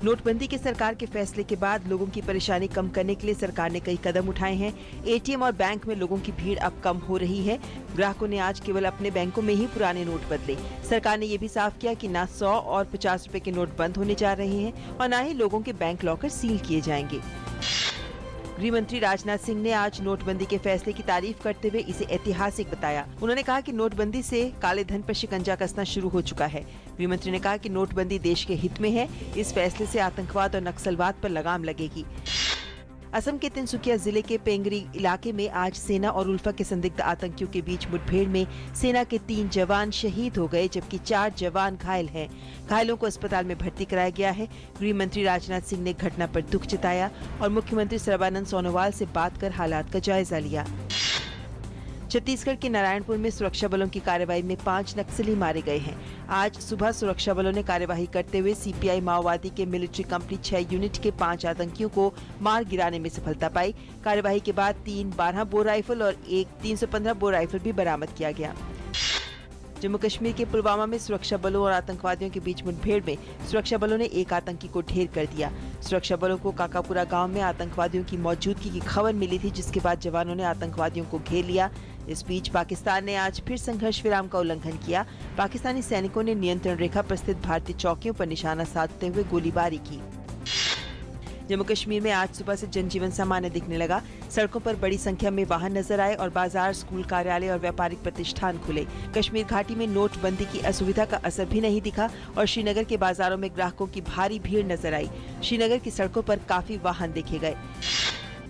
नोटबंदी के सरकार के फैसले के बाद लोगों की परेशानी कम करने के लिए सरकार ने कई कदम उठाए हैं। एटीएम और बैंक में लोगों की भीड़ अब कम हो रही है। ग्राहकों ने आज केवल अपने बैंकों में ही पुराने नोट बदले। सरकार ने ये भी साफ किया कि न 100 और 50 रुपए के नोट बंद होने जा रहे हैं और न ही लोगों के बैंक लॉकर सील किए जाएंगे। गृह मंत्री राजनाथ सिंह ने आज नोटबंदी के फैसले की तारीफ करते हुए इसे ऐतिहासिक बताया। उन्होंने कहा कि नोटबंदी से काले धन पर शिकंजा कसना शुरू हो चुका है। गृह मंत्री ने कहा कि नोटबंदी देश के हित में है। इस फैसले से आतंकवाद और नक्सलवाद पर लगाम लगेगी। असम के तिनसुकिया जिले के पेंगरी इलाके में आज सेना और उल्फा के संदिग्ध आतंकियों के बीच मुठभेड़ में सेना के 3 जवान शहीद हो गए, जबकि 4 जवान घायल हैं। घायलों को अस्पताल में भर्ती कराया गया है। गृह मंत्री राजनाथ सिंह ने घटना पर दुख जताया और मुख्यमंत्री सर्बानंद सोनोवाल से बात कर हालात का जायजा लिया। छत्तीसगढ़ के नारायणपुर में सुरक्षा बलों की कार्रवाई में 5 नक्सली मारे गए हैं। आज सुबह सुरक्षा बलों ने कार्यवाही करते हुए सीपीआई माओवादी के मिलिट्री कंपनी 6 यूनिट के 5 आतंकियों को मार गिराने में सफलता पाई। कार्यवाही के बाद 3 12 बोर राइफल और एक 315 बोर राइफल भी बरामद किया गया। जम्मू कश्मीर के पुलवामा में सुरक्षा बलों और आतंकवादियों के बीच मुठभेड़ में सुरक्षा बलों ने एक आतंकी को ढेर कर दिया। सुरक्षा बलों को काकापुरा गांव में आतंकवादियों की मौजूदगी की खबर मिली थी, जिसके बाद जवानों ने आतंकवादियों को घेर लिया। इस बीच पाकिस्तान ने आज फिर संघर्ष विराम का उल्लंघन किया। पाकिस्तानी सैनिकों ने नियंत्रण रेखा पर स्थित भारतीय चौकियों पर निशाना साधते हुए गोलीबारी की। जम्मू कश्मीर में आज सुबह से जनजीवन सामान्य दिखने लगा। सड़कों पर बड़ी संख्या में वाहन नजर आए और बाजार, स्कूल, कार्यालय और व्यापारिक प्रतिष्ठान खुले। कश्मीर घाटी में नोटबंदी की असुविधा का असर भी नहीं दिखा और श्रीनगर के बाजारों में ग्राहकों की भारी भीड़ नजर आई। श्रीनगर की सड़कों पर काफी वाहन देखे गए।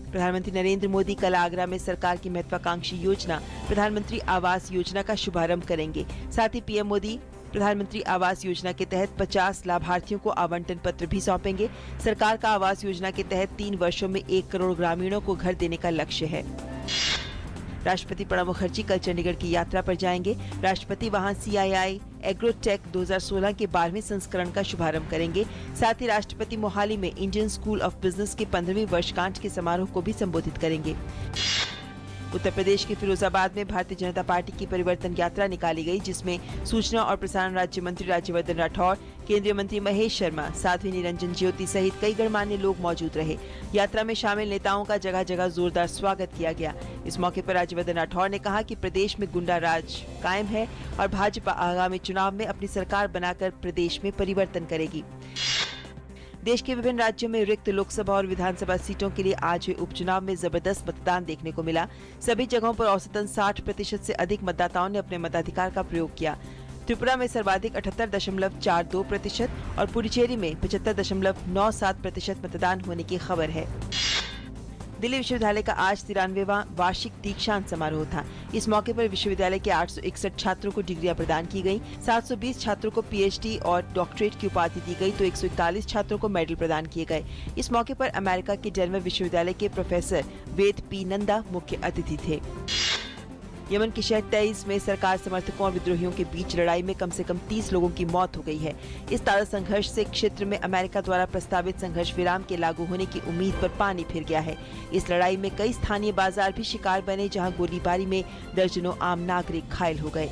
प्रधानमंत्री नरेंद्र मोदी कल आगरा में सरकार की महत्वाकांक्षी योजना प्रधानमंत्री आवास योजना का शुभारंभ करेंगे। साथ ही पीएम मोदी प्रधानमंत्री आवास योजना के तहत 50 लाभार्थियों को आवंटन पत्र भी सौंपेंगे। सरकार का आवास योजना के तहत 3 वर्षों में 1 करोड़ ग्रामीणों को घर देने का लक्ष्य है। राष्ट्रपति प्रणब मुखर्जी कल चंडीगढ़ की यात्रा पर जाएंगे। राष्ट्रपति वहां CII एग्रोटेक 2016 के 12वें संस्करण का शुभारंभ करेंगे। साथ ही राष्ट्रपति मोहाली में इंडियन स्कूल ऑफ बिजनेस के 15वीं वर्षगांठ के समारोह को भी संबोधित करेंगे। उत्तर प्रदेश के फिरोजाबाद में भारतीय जनता पार्टी की परिवर्तन यात्रा निकाली गई, जिसमें सूचना और प्रसारण राज्य मंत्री राज्यवर्धन राठौड़, केंद्रीय मंत्री महेश शर्मा, साध्वी निरंजन ज्योति सहित कई गणमान्य लोग मौजूद रहे। यात्रा में शामिल नेताओं का जगह जगह जोरदार स्वागत किया गया। इस मौके पर राज्यवर्धन राठौड़ ने कहा कि प्रदेश में गुंडा राज कायम है और भाजपा आगामी चुनाव में अपनी सरकार बनाकर प्रदेश में परिवर्तन करेगी। देश के विभिन्न राज्यों में रिक्त लोकसभा और विधानसभा सीटों के लिए आज हुए उपचुनाव में जबरदस्त मतदान देखने को मिला। सभी जगहों पर औसतन 60% से अधिक मतदाताओं ने अपने मताधिकार का प्रयोग किया। त्रिपुरा में सर्वाधिक 78.42% और पुडुचेरी में 75.97% मतदान होने की खबर है। दिल्ली विश्वविद्यालय का आज 93वां वार्षिक दीक्षांत समारोह था। इस मौके पर विश्वविद्यालय के 861 छात्रों को डिग्रियां प्रदान की गयी। 720 छात्रों को PhD और डॉक्टरेट की उपाधि दी गई तो 141 छात्रों को मेडल प्रदान किए गए। इस मौके पर अमेरिका के डेनवर विश्वविद्यालय के प्रोफेसर वेद P नंदा मुख्य अतिथि थे। यमन के शहर तैज़ में सरकार समर्थकों और विद्रोहियों के बीच लड़ाई में कम से कम 30 लोगों की मौत हो गई है। इस ताज़ा संघर्ष से क्षेत्र में अमेरिका द्वारा प्रस्तावित संघर्ष विराम के लागू होने की उम्मीद पर पानी फिर गया है। इस लड़ाई में कई स्थानीय बाजार भी शिकार बने, जहां गोलीबारी में दर्जनों आम नागरिक घायल हो गए।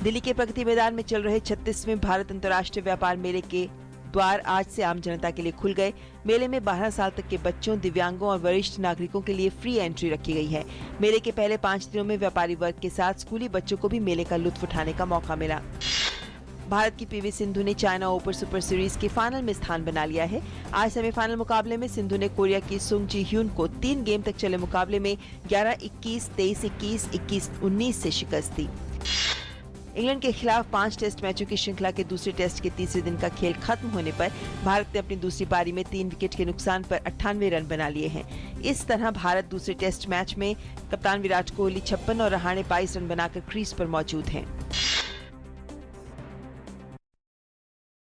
दिल्ली के प्रगति मैदान में चल रहे 36वें भारत अंतर्राष्ट्रीय व्यापार मेले के द्वार आज से आम जनता के लिए खुल गए। मेले में 12 साल तक के बच्चों, दिव्यांगों और वरिष्ठ नागरिकों के लिए फ्री एंट्री रखी गई है। मेले के पहले 5 दिनों में व्यापारी वर्ग के साथ स्कूली बच्चों को भी मेले का लुत्फ उठाने का मौका मिला। भारत की PV सिंधु ने चाइना ओपन सुपर सीरीज के फाइनल में स्थान बना लिया है। आज सेमीफाइनल मुकाबले में सिंधु ने कोरिया की सुंग जी ह्यून को 3 गेम तक चले मुकाबले में 11-21, 23-21, 21-19 से शिकस्त दी। इंग्लैंड के खिलाफ 5 टेस्ट मैचों की श्रृंखला के दूसरे टेस्ट के तीसरे दिन का खेल खत्म होने पर भारत ने अपनी दूसरी पारी में 3 विकेट के नुकसान पर 98 रन बना लिए हैं। इस तरह भारत दूसरे टेस्ट मैच में कप्तान विराट कोहली 56 और रहाणे 22 रन बनाकर क्रीज पर मौजूद हैं।